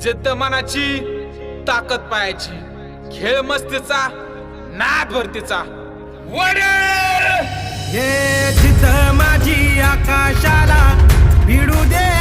जिद्द मनाची, ताकद पायाची, खेळ मस्तीचा, नाद भरतीचा. वडील हे जिथं माझी आकाशाला भिडू दे